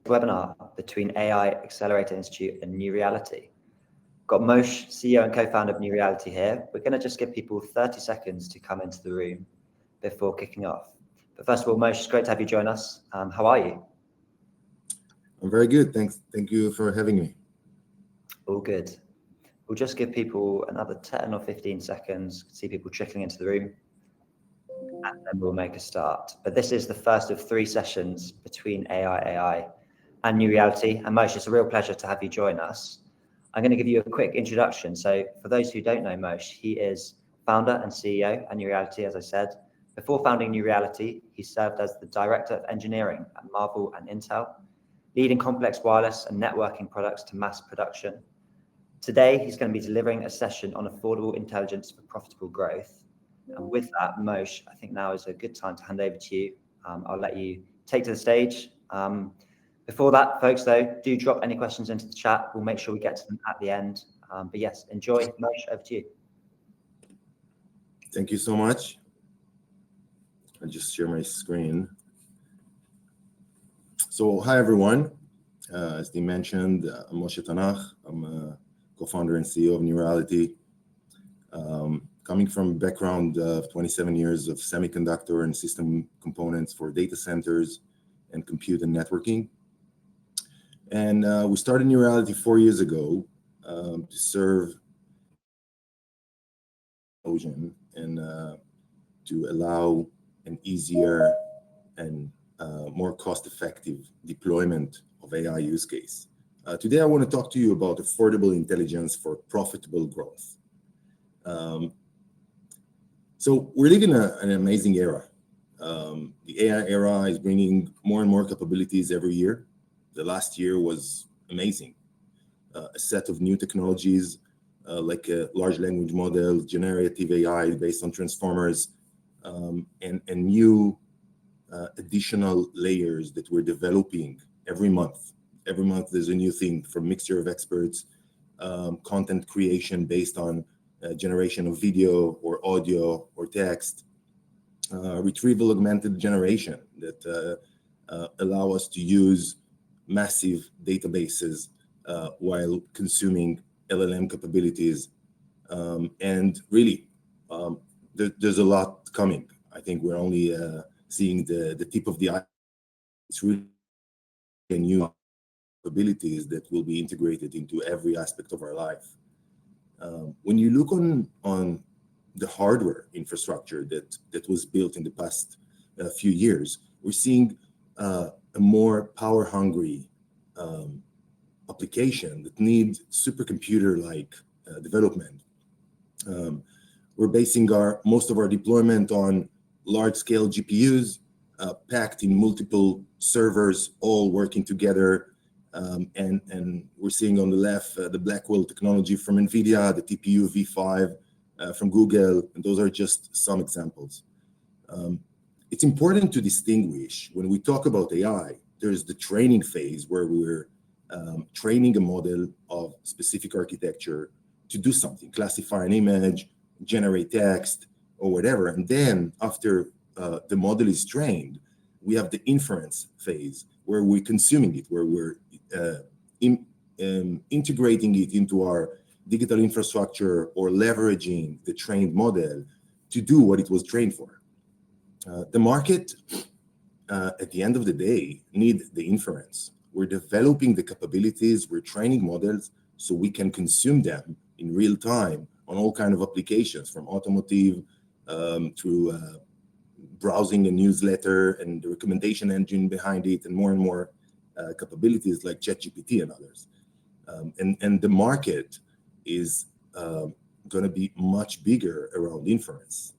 webinar between AI Accelerator Institute and New Reality. Got Moshe, CEO and co-founder of New Reality here. We're going to just give people 30 seconds to come into the room before kicking off. But first of all, Moshe, it's great to have you join us. How are you? I'm very good. Thanks. Thank you for having me. All good. We'll just give people another 10 or 15 seconds, see people trickling into the room, and then we'll make a start. But this is the first of 3 sessions between AIAI and New Reality. And Moshe, it's a real pleasure to have you join us. I'm going to give you a quick introduction. So for those who don't know Moshe, he is founder and CEO at New Reality, as I said. Before founding New Reality, he served as the Director of Engineering at Marvel and Intel, leading complex wireless and networking products to mass production. Today, he's going to be delivering a session on affordable intelligence for profitable growth. And with that, Moshe, I think now is a good time to hand over to you. I'll let you take to the stage. Before that, folks, though, do drop any questions into the chat. We'll make sure we get to them at the end. But yes, enjoy. Moshe, over to you. Thank you so much. I'll just share my screen. So, hi, everyone. As they mentioned, I'm Moshe Tanach. I'm a co-founder and CEO of New Reality. Coming from a background of 27 years of semiconductor and system components for data centers and compute and networking. And we started New Reality 4 years ago to serve Ocean and to allow an easier and more cost-effective deployment of AI use case. Today, I want to talk to you about affordable intelligence for profitable growth. So we're living in an amazing era. The AI era is bringing more and more capabilities every year. The last year was amazing. A set of new technologies like a large language model, generative AI based on transformers, and new additional layers that we're developing every month. Every month there's a new thing from mixture of experts, content creation based on generation of video or audio or text, retrieval augmented generation that allow us to use massive databases while consuming LLM capabilities. And really, there's a lot coming. I think we're only seeing the tip of the iceberg. It's really a new capabilities that will be integrated into every aspect of our life. When you look on the hardware infrastructure that was built in the past few years, we're seeing a more power-hungry application that need supercomputer-like development. We're basing most of our deployment on large-scale GPUs packed in multiple servers, all working together. And we're seeing on the left the Blackwell technology from NVIDIA, the TPU V5 from Google, and those are just some examples. It's important to distinguish when we talk about AI, there's the training phase where we're training a model of specific architecture to do something, classify an image, generate text, or whatever. And then after the model is trained, we have the inference phase where we're consuming it, where we're integrating it into our digital infrastructure or leveraging the trained model to do what it was trained for. The market, at the end of the day, need the inference. We're developing the capabilities, we're training models so we can consume them in real time on all kinds of applications, from automotive to browsing a newsletter and the recommendation engine behind it, and more capabilities like ChatGPT and others. And the market is going to be much bigger around inference.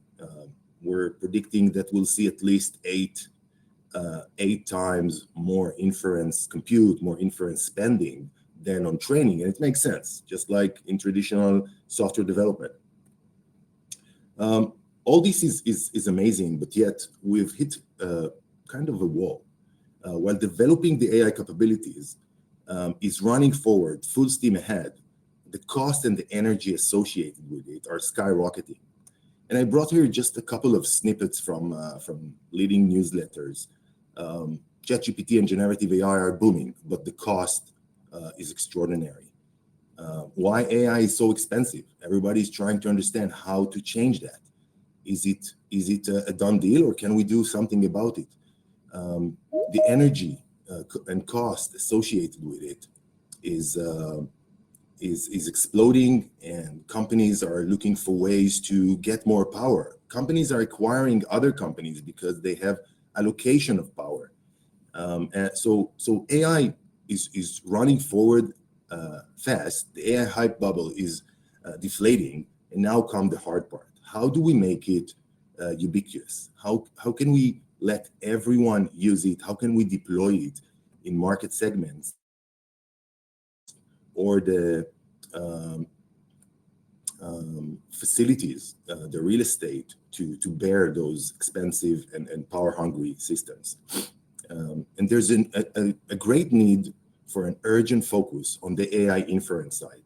We're predicting that we'll see at least eight times more inference compute, more inference spending than on training. And it makes sense, just like in traditional software development. All this is amazing, but yet we've hit kind of a wall. While developing the AI capabilities is running forward, full steam ahead, the cost and the energy associated with it are skyrocketing. And I brought here just a couple of snippets from leading newsletters ChatGPT and generative AI are booming, but the cost is extraordinary. Why AI is so expensive? Everybody's trying to understand how to change that. Is it a done deal, or can we do something about it? The energy and cost associated with it is exploding, and companies are looking for ways to get more power. Companies are acquiring other companies because they have allocation of power. And so AI is running forward fast. The AI hype bubble is deflating, and now come the hard part. How do we make it ubiquitous? How can we let everyone use it? How can we deploy it in market segments or the facilities, the real estate to bear those expensive and power-hungry systems? And there's a great need for an urgent focus on the AI inference side.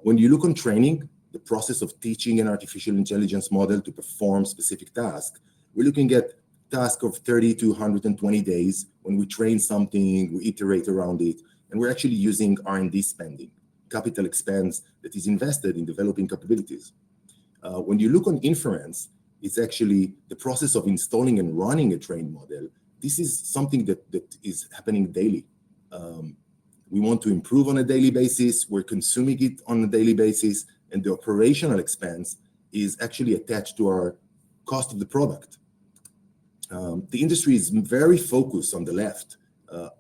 When you look on training, the process of teaching an artificial intelligence model to perform specific tasks, we're looking at tasks of 30 to 120 days. When we train something, we iterate around it, and we're actually using R&D spending, capital expense that is invested in developing capabilities. When you look on inference, it's actually the process of installing and running a trained model. This is something that is happening daily. We want to improve on a daily basis. We're consuming it on a daily basis, and the operational expense is actually attached to our cost of the product. The industry is very focused on the left.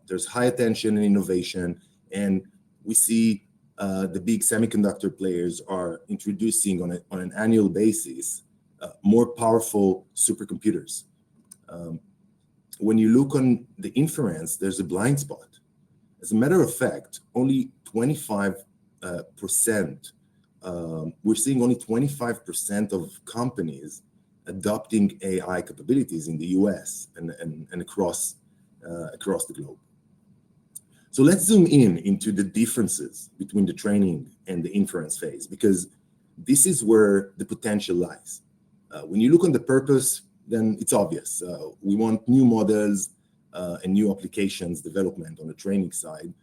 There's high attention and innovation, and we see the big semiconductor players are introducing on an annual basis more powerful supercomputers. When you look on the inference, there's a blind spot. As a matter of fact, only 25%, we're seeing only 25% of companies adopting AI capabilities in the US and across the globe. So let's zoom into the differences between the training and the inference phase, because this is where the potential lies. When you look on the purpose, then it's obvious. We want new models and new applications development on the training side.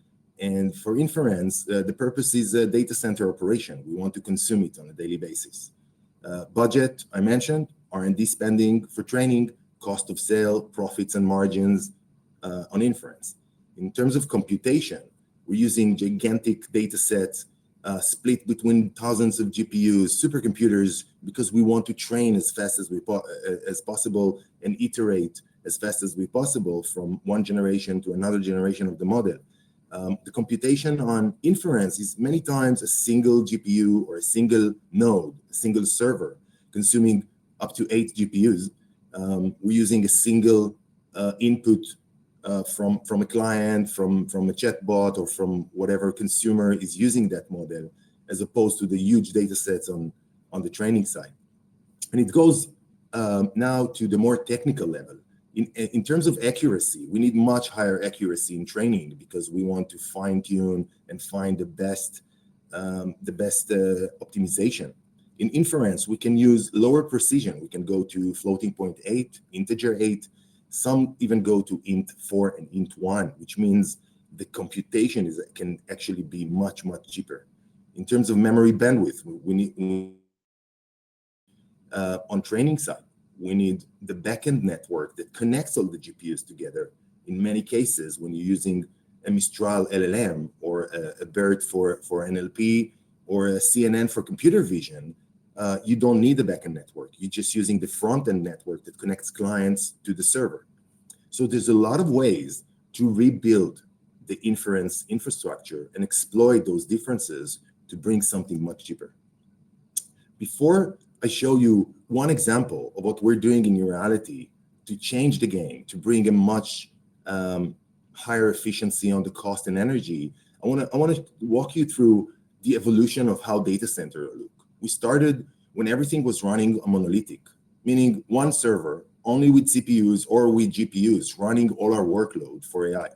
And for inference, the purpose is a data center operation. We want to consume it on a daily basis. Budget, I mentioned, R&D spending for training, cost of sale, profits and margins on inference. In terms of computation, we're using gigantic data sets split between thousands of GPUs, supercomputers, because we want to train as fast as possible and iterate as fast as we possible from one generation to another generation of the model. The computation on inference is many times a single GPU or a single node, a single server, consuming up to 8 GPUs. We're using a single input from a client, from a chatbot, or from whatever consumer is using that model, as opposed to the huge data sets on the training side. And it goes now to the more technical level. In terms of accuracy, we need much higher accuracy in training because we want to fine tune and find the best optimization. In inference, we can use lower precision. We can go to floating point 8, integer 8. Some even go to int 4 and int 1, which means the computation can actually be much, much cheaper. In terms of memory bandwidth, we need on training side, we need the backend network that connects all the GPUs together. In many cases, when you're using a Mistral LLM or a BERT for NLP or a CNN for computer vision, you don't need the backend network. You're just using the front-end network that connects clients to the server. So there's a lot of ways to rebuild the inference infrastructure and exploit those differences to bring something much cheaper. Before I show you one example of what we're doing in reality to change the game, to bring a much higher efficiency on the cost and energy, I want to walk you through the evolution of how data center look. We started when everything was running monolithic, meaning one server only with CPUs or with GPUs running all our workload for AI.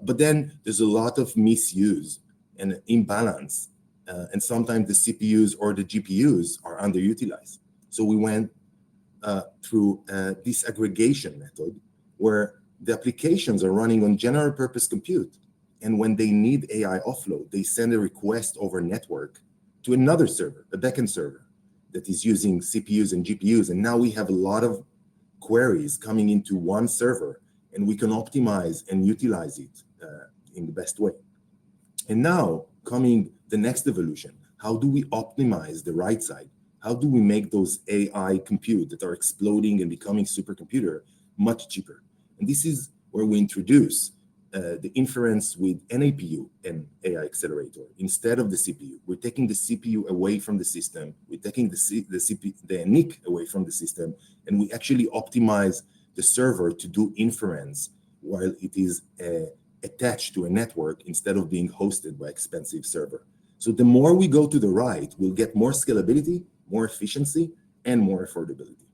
But then there's a lot of misuse and imbalance, and sometimes the CPUs or the GPUs are underutilized. So we went through a disaggregation method where the applications are running on general purpose compute. And when they need AI offload, they send a request over network to another server, a backend server that is using CPUs and GPUs. And now we have a lot of queries coming into one server, and we can optimize and utilize it in the best way. And now coming the next evolution, how do we optimize the right side? How do we make those AI compute that are exploding and becoming supercomputer much cheaper? And this is where we introduce the inference with NAPU and AI accelerator instead of the CPU. We're taking the CPU away from the system. We're taking the NIC away from the system, and we actually optimize the server to do inference while it is attached to a network instead of being hosted by expensive server. So the more we go to the right, we'll get more scalability, more efficiency, and more affordability.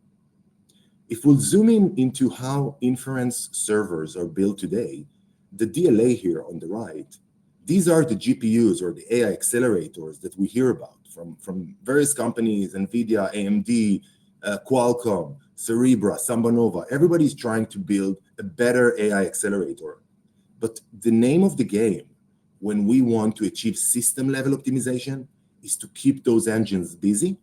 If we'll zoom in into how inference servers are built today, the DLA here on the right, these are the GPUs or the AI accelerators that we hear about from various companies, NVIDIA, AMD, Qualcomm, Cerebra, Sambanova. Everybody's trying to build a better AI accelerator. But the name of the game when we want to achieve system level optimization is to keep those engines busy,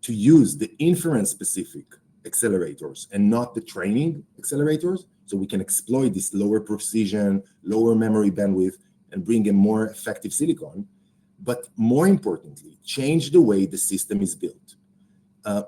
to use the inference specific accelerators and not the training accelerators, so we can exploit this lower precision, lower memory bandwidth, and bring a more effective silicon. But more importantly, change the way the system is built.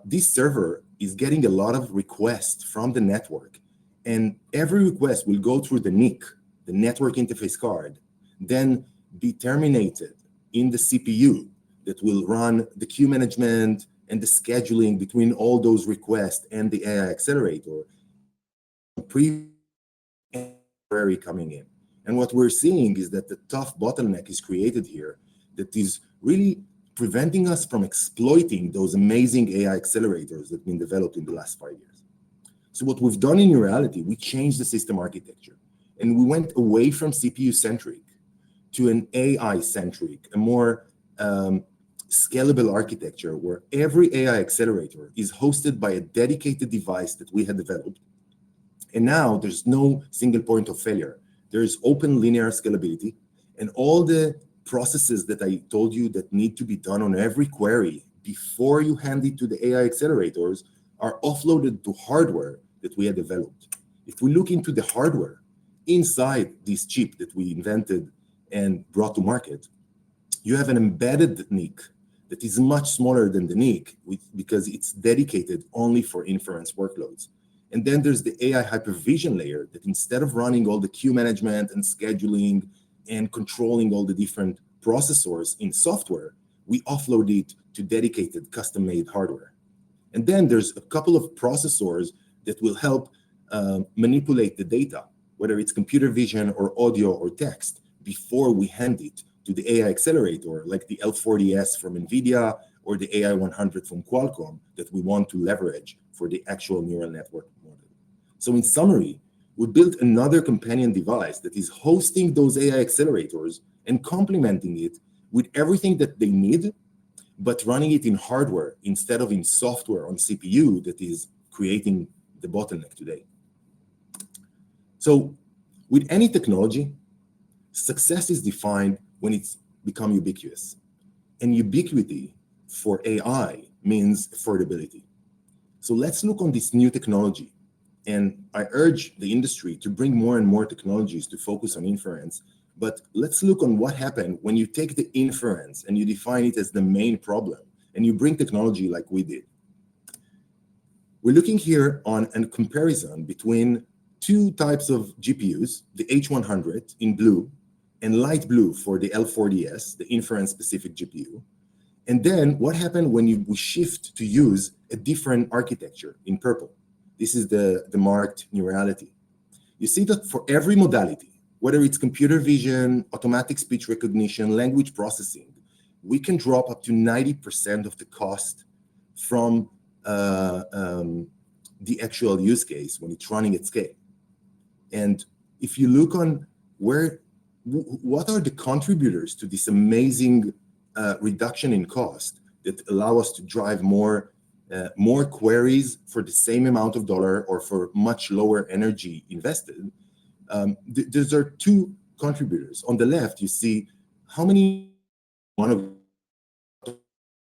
This server is getting a lot of requests from the network, and every request will go through the NIC, the network interface card, then be terminated in the CPU that will run the queue management and the scheduling between all those requests and the AI accelerator, query coming in. And what we're seeing is that the tough bottleneck is created here that is really preventing us from exploiting those amazing AI accelerators that have been developed in the last 5 years. So what we've done in reality, we changed the system architecture, and we went away from CPU-centric to an AI-centric, a more scalable architecture where every AI accelerator is hosted by a dedicated device that we had developed. And now there's no single point of failure. There's open linear scalability, and all the processes that I told you that need to be done on every query before you hand it to the AI accelerators are offloaded to hardware that we had developed. If we look into the hardware inside this chip that we invented and brought to market, you have an embedded NIC that is much smaller than the NIC because it's dedicated only for inference workloads. And then there's the AI hypervision layer that instead of running all the queue management and scheduling and controlling all the different processors in software, we offload it to dedicated custom-made hardware. And then there's a couple of processors that will help manipulate the data, whether it's computer vision or audio or text, before we hand it to the AI accelerator, like the L40S from NVIDIA or the AI100 from Qualcomm that we want to leverage for the actual neural network model. So in summary, we built another companion device that is hosting those AI accelerators and complementing it with everything that they need, but running it in hardware instead of in software on CPU that is creating the bottleneck today. So with any technology, success is defined when it's become ubiquitous. And ubiquity for AI means affordability. So let's look on this new technology. And I urge the industry to bring more and more technologies to focus on inference. But let's look on what happened when you take the inference and you define it as the main problem, and you bring technology like we did. We're looking here on a comparison between two types of GPUs, the H100 in blue and light blue for the L40S, the inference-specific GPU. And then what happened when we shift to use a different architecture in purple? This is the marked neurality. You see that for every modality, whether it's computer vision, automatic speech recognition, language processing, we can drop up to 90% of the cost from the actual use case when it's running at scale. And if you look on what are the contributors to this amazing reduction in cost that allow us to drive more more queries for the same amount of dollar or for much lower energy invested, those are two contributors. On the left, you see how many, one of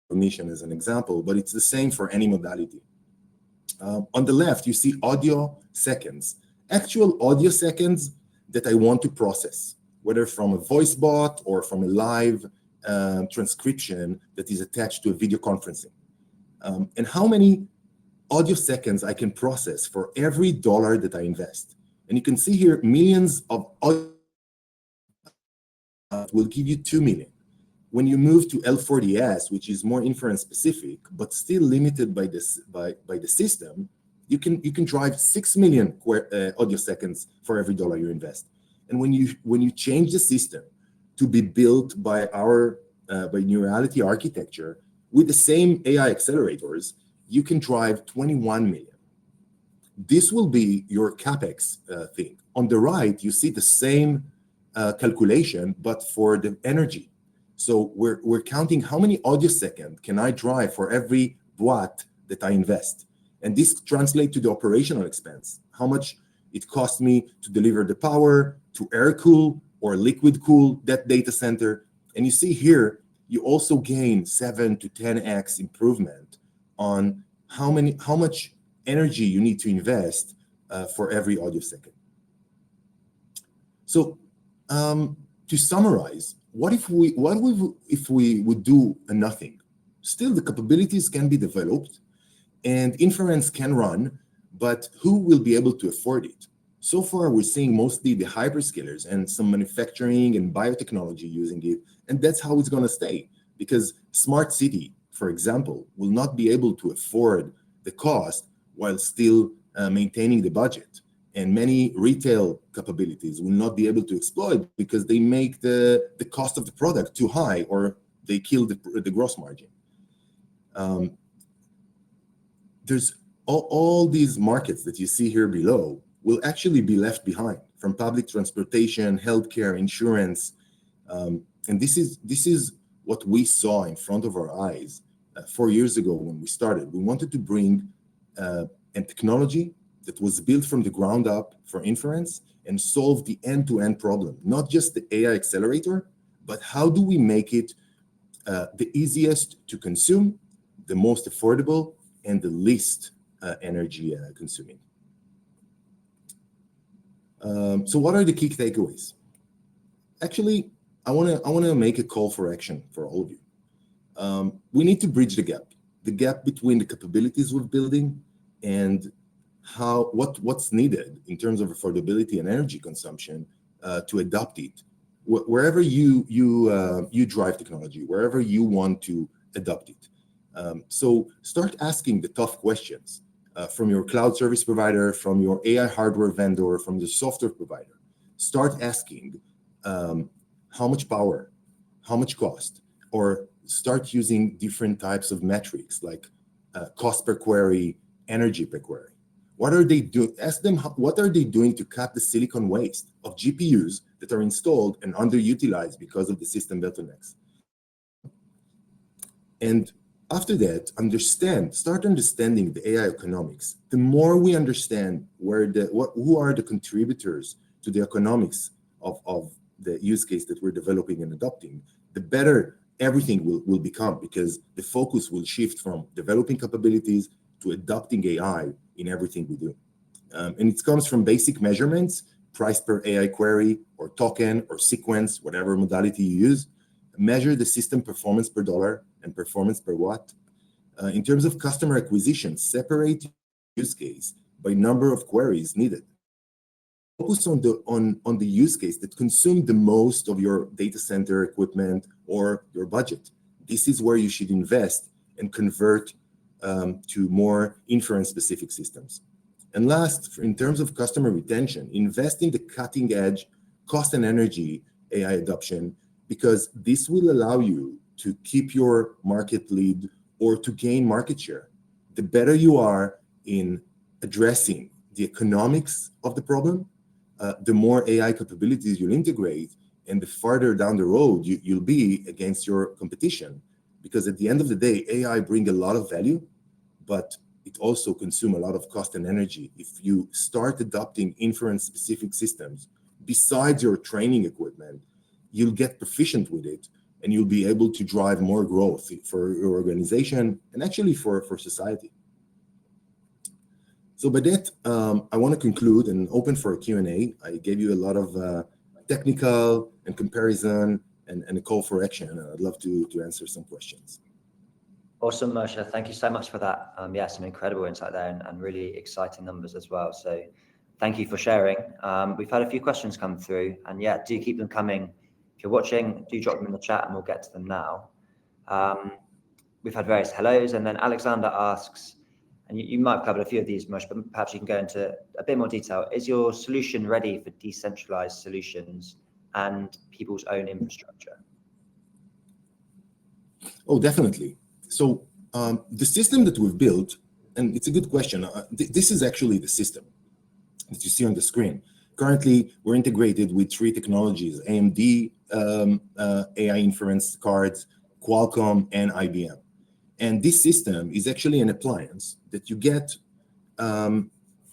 cognition as an example, but it's the same for any modality. On the left, you see audio seconds, actual audio seconds that I want to process, whether from a voice bot or from a live transcription that is attached to a video conferencing. And how many audio seconds I can process for every dollar that I invest. And you can see here, millions of audio will give you 2 million. When you move to L40S, which is more inference specific, but still limited by this by the system, you can drive 6 million audio seconds for every dollar you invest. And when you change the system to be built by our by Neurality architecture with the same AI accelerators, you can drive 21 million. This will be your capex thing. On the right, you see the same calculation, but for the energy. So we're counting how many audio seconds can I drive for every watt that I invest. And this translates to the operational expense, how much it costs me to deliver the power, to air cool or liquid cool that data center. And you see here, you also gain 7 to 10x improvement on how much energy you need to invest for every audio second. So to summarize, what if we would do nothing? Still, the capabilities can be developed and inference can run, but who will be able to afford it? So far, we're seeing mostly the hyperscalers and some manufacturing and biotechnology using it, and that's how it's going to stay. Because smart city, for example, will not be able to afford the cost while still maintaining the budget. And many retail capabilities will not be able to exploit because they make the cost of the product too high, or they kill the gross margin. There's all these markets that you see here below will actually be left behind, from public transportation, healthcare, insurance. And this is what we saw in front of our eyes 4 years ago when we started. We wanted to bring a technology that was built from the ground up for inference and solve the end-to-end problem, not just the AI accelerator, but how do we make it the easiest to consume, the most affordable, and the least energy consuming. So what are the key takeaways? Actually, I want to make a call for action for all of you. We need to bridge the gap between the capabilities we're building and what's needed in terms of affordability and energy consumption to adopt it wherever you drive technology, wherever you want to adopt it. So start asking the tough questions from your cloud service provider, from your AI hardware vendor, from the software provider. Start asking how much power, how much cost, or start using different types of metrics like cost per query, energy per query. What are they doing? Ask them what are they doing to cut the silicon waste of GPUs that are installed and underutilized because of the system bottlenecks. And after that, start understanding the AI economics. The more we understand who are the contributors to the economics of the use case that we're developing and adopting, the better everything will become, because the focus will shift from developing capabilities to adopting AI in everything we do. And it comes from basic measurements, price per AI query or token or sequence, whatever modality you use. Measure the system performance per dollar and performance per watt. In terms of customer acquisition, separate use case by number of queries needed. Focus on the use case that consume the most of your data center equipment or your budget. This is where you should invest and convert to more inference-specific systems. And last, in terms of customer retention, invest in the cutting-edge cost and energy AI adoption, because this will allow you to keep your market lead or to gain market share. The better you are in addressing the economics of the problem, the more AI capabilities you'll integrate, and the farther down the road you'll be against your competition. Because at the end of the day, AI bring a lot of value, but it also consumes a lot of cost and energy. If you start adopting inference-specific systems besides your training equipment, you'll get proficient with it, and you'll be able to drive more growth for your organization and actually for society. So by that, I want to conclude and open for a Q&A. I gave you a lot of technical and comparison and a call for action, and I'd love to answer some questions. Awesome, Moshe. Thank you so much for that. Yeah, some incredible insight there and really exciting numbers as well. So thank you for sharing. We've had a few questions come through, and yeah, do keep them coming. If you're watching, do drop them in the chat and we'll get to them now. We've had various hellos, and then Alexander asks, and you might have covered a few of these, Moshe, but perhaps you can go into a bit more detail. Is your solution ready for decentralized solutions and people's own infrastructure? Oh, definitely. So the system that we've built, and it's a good question, this is actually the system that you see on the screen. Currently, we're integrated with 3 technologies: AMD, AI inference cards, Qualcomm, and IBM. And this system is actually an appliance that you get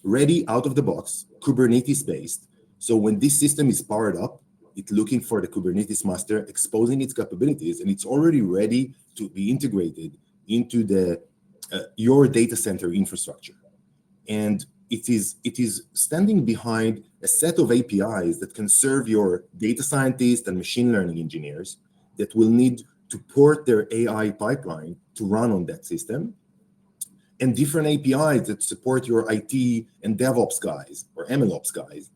ready out of the box, Kubernetes-based. So when this system is powered up, it's looking for the Kubernetes master, exposing its capabilities, and it's already ready to be integrated into the your data center infrastructure. And it is standing behind a set of APIs that can serve your data scientists and machine learning engineers that will need to port their AI pipeline to run on that system, and different APIs that support your IT and DevOps guys or MLOps guys.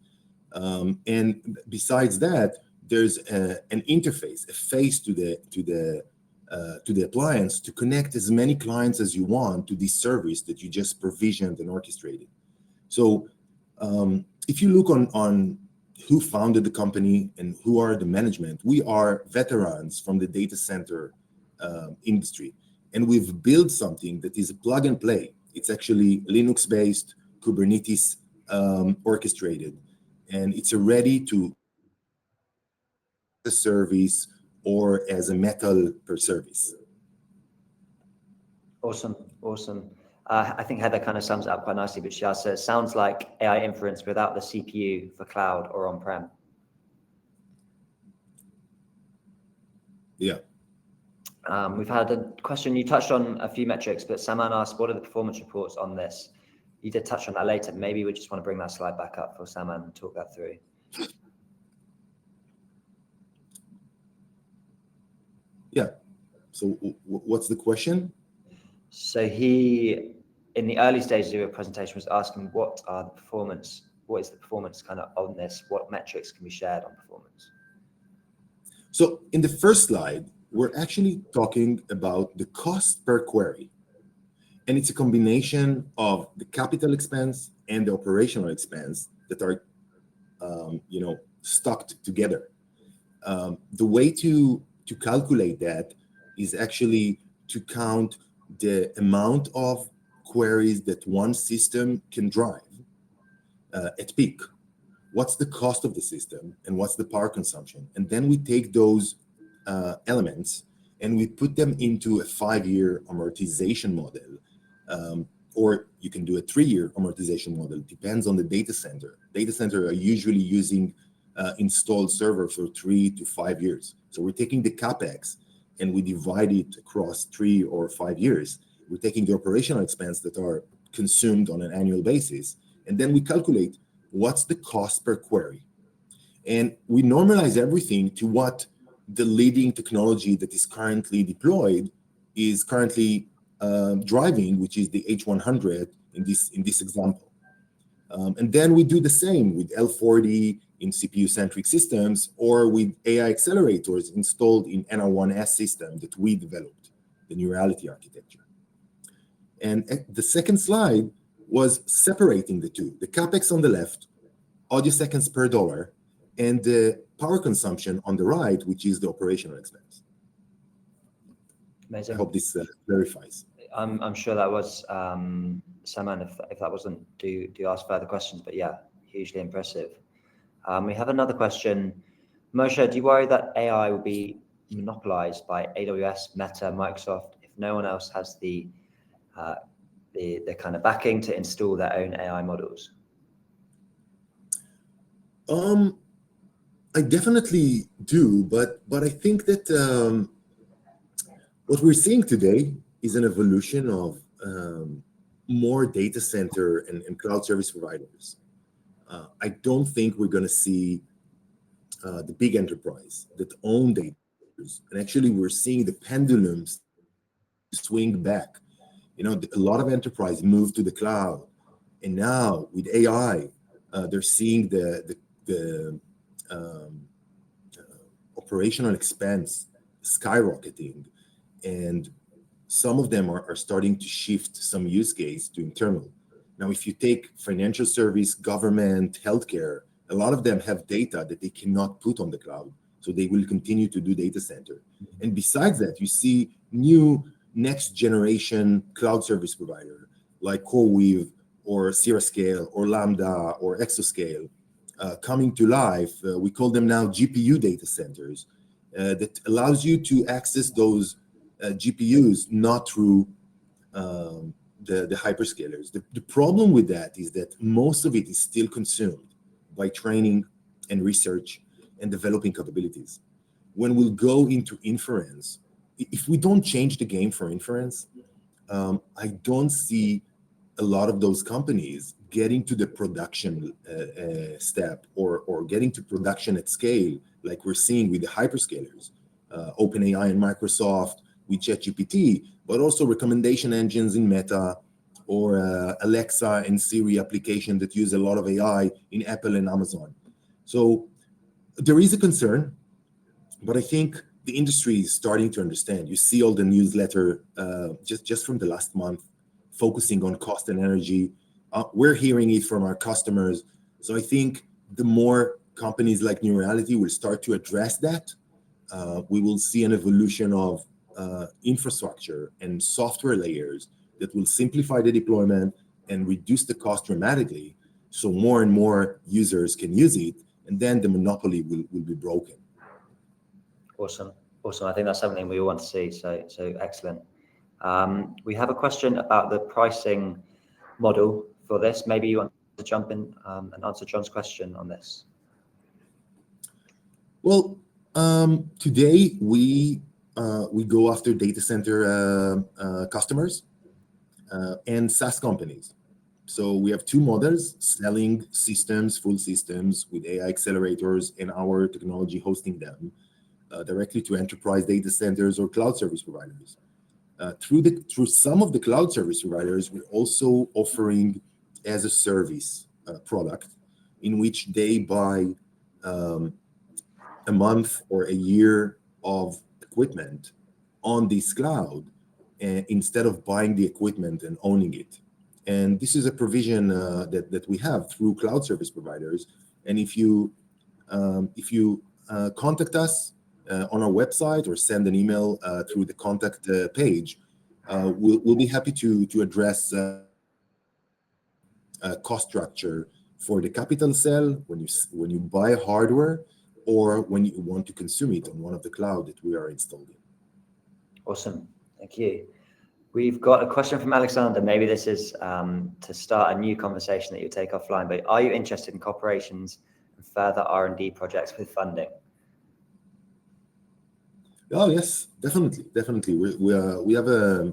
And besides that, there's an interface, a face to the appliance to connect as many clients as you want to this service that you just provisioned and orchestrated. So if you look on who founded the company and who are the management, we are veterans from the data center industry. And we've built something that is a plug and play. It's actually Linux-based, Kubernetes orchestrated, and it's ready to the service or as a metal per service. Awesome. I think Heather kind of sums it up quite nicely, but she also says, sounds like AI inference without the CPU for cloud or on-prem. Yeah. We've had a question, you touched on a few metrics, but Saman asked, what are the performance reports on this? You did touch on that later. Maybe we just want to bring that slide back up for Saman and talk that through. Yeah. So what's the question? So he, in the early stages of your presentation, was asking what is the performance kind of on this? What metrics can be shared on performance? So in the first slide, we're actually talking about the cost per query. And it's a combination of the capital expense and the operational expense that are, stuck together. The way to calculate that is actually to count the amount of queries that one system can drive at peak. What's the cost of the system and what's the power consumption? And then we take those elements and we put them into a 5-year amortization model, or you can do a 3-year amortization model. It depends on the data center. Data center are usually using installed server for 3 to 5 years. So we're taking the CapEx and we divide it across 3 or 5 years. We're taking the operational expense that are consumed on an annual basis, and then we calculate what's the cost per query. And we normalize everything to what the leading technology that is currently deployed is currently driving, which is the H100 in this example. And then we do the same with L40 in CPU-centric systems or with AI accelerators installed in NR1S system that we developed, the Neurality architecture. And the second slide was separating the two, the CapEx on the left, audio seconds per dollar, and the power consumption on the right, which is the operational expense. Amazing. I hope this clarifies. I'm sure that was, Saman, if that wasn't, do ask further questions, but yeah, hugely impressive. We have another question. Moshe, do you worry that AI will be monopolized by AWS, Meta, Microsoft if no one else has the the kind of backing to install their own AI models? I definitely do, but I think that what we're seeing today is an evolution of more data center and cloud service providers. I don't think we're going to see the big enterprise that own data centers. And actually, we're seeing the pendulums swing back. A lot of enterprise move to the cloud, and now with AI, they're seeing the operational expense skyrocketing, and some of them are starting to shift some use case to internal. Now, if you take financial service, government, healthcare, a lot of them have data that they cannot put on the cloud, so they will continue to do data center. And besides that, you see new next generation cloud service provider like CoreWeave or Scale or Lambda or Exascale coming to life. We call them now GPU data centers that allows you to access those GPUs not through the hyperscalers. The problem with that is that most of it is still consumed by training and research and developing capabilities. When we'll go into inference, if we don't change the game for inference, I don't see a lot of those companies getting to the production step or getting to production at scale like we're seeing with the hyperscalers, OpenAI and Microsoft with ChatGPT, but also recommendation engines in Meta or Alexa and Siri application that use a lot of AI in Apple and Amazon. So there is a concern, but I think the industry is starting to understand. You see all the newsletter just from the last month focusing on cost and energy. We're hearing it from our customers. So I think the more companies like New Reality will start to address that, we will see an evolution of infrastructure and software layers that will simplify the deployment and reduce the cost dramatically, so more and more users can use it, and then the monopoly will be broken. Awesome. I think that's something we all want to see. So excellent. We have a question about the pricing model for this. Maybe you want to jump in and answer John's question on this. Well, today we go after data center customers and SaaS companies. So we have two models: selling systems, full systems with AI accelerators and our technology hosting them directly to enterprise data centers or cloud service providers. Through some of the cloud service providers, we're also offering as a service product in which they buy a month or a year of equipment on this cloud instead of buying the equipment and owning it. And this is a provision that we have through cloud service providers. And if you contact us on our website or send an email through the contact page, we'll be happy to address cost structure for the capital sale when you buy hardware or when you want to consume it on one of the cloud that we are installed in. Awesome, thank you. We've got a question from Alexander. Maybe this is to start a new conversation that you take offline, but are you interested in cooperations and further R&D projects with funding? Oh yes, definitely. We have a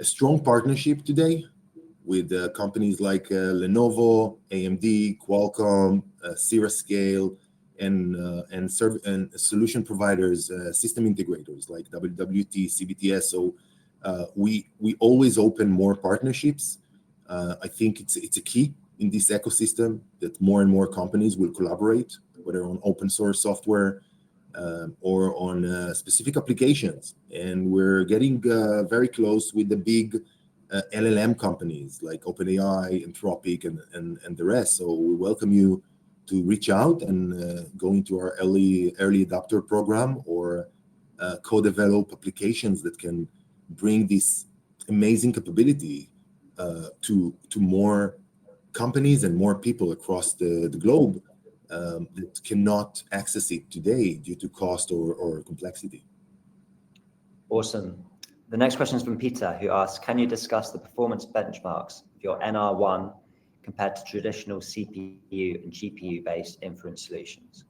strong partnership today with companies like Lenovo, AMD, Qualcomm, Scale, and solution providers, system integrators like WWT, CBTS. So we always open more partnerships. I think it's a key in this ecosystem that more and more companies will collaborate, whether on open source software or on specific applications. And we're getting very close with the big LLM companies like OpenAI, Anthropic, and the rest. So we welcome you to reach out and go into our early adopter program or co-develop applications that can bring this amazing capability to more companies and more people across the globe that cannot access it today due to cost or complexity. Awesome. The next question is from Peter, who asks, can you discuss the performance benchmarks of your NR1 compared to traditional CPU and GPU-based inference solutions?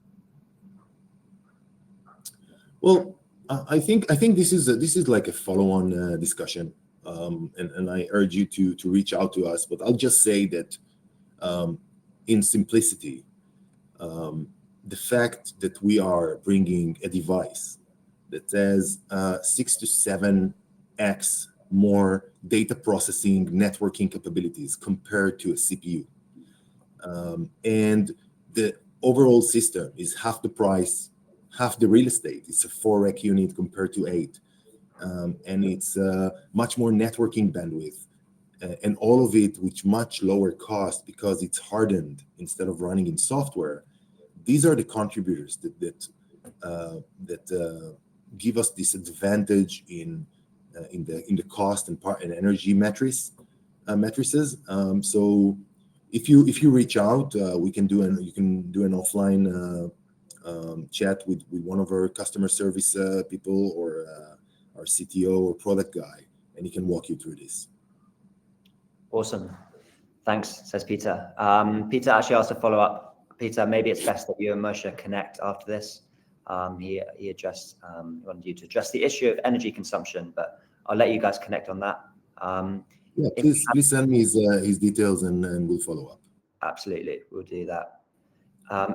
Well, I think this is like a follow-on discussion, and I urge you to reach out to us. But I'll just say that in simplicity, the fact that we are bringing a device that has 6 to 7x more data processing, networking capabilities compared to a CPU, and the overall system is half the price, half the real estate. It's a 4-rack unit compared to 8, and it's much more networking bandwidth, and all of it with much lower cost because it's hardened instead of running in software. These are the contributors that give us this advantage in the cost and energy matrices. So if you reach out, you can do an offline chat with one of our customer service people or our CTO or product guy, and he can walk you through this. Awesome. Thanks, says Peter. Peter actually asked a follow-up. Peter, maybe it's best that you and Moshe connect after this. He wanted you to address the issue of energy consumption, but I'll let you guys connect on that. Please send me his details and we'll follow up. Absolutely, we'll do that.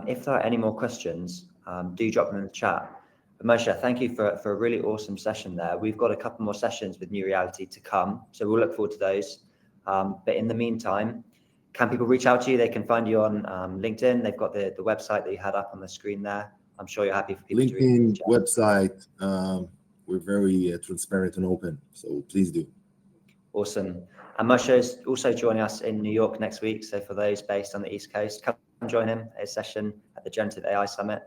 If there are any more questions, do drop them in the chat. But Moshe, thank you for a really awesome session there. We've got a couple more sessions with New Reality to come, so we'll look forward to those. But in the meantime, can people reach out to you? They can find you on LinkedIn. They've got the website that you had up on the screen there. I'm sure you're happy for people to reach out. LinkedIn, website. We're very transparent and open, so please do. Awesome. And Moshe is also joining us in New York next week. So for those based on the East Coast, come join him at a session at the Generative AI Summit.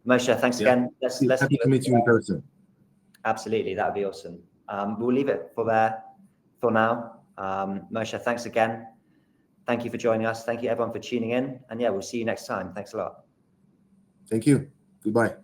Moshe, thanks again. Let's happy to meet you in person. Absolutely, that would be awesome. We'll leave it for now. Moshe, thanks again. Thank you for joining us. Thank you everyone for tuning in. And yeah, we'll see you next time. Thanks a lot. Thank you. Goodbye.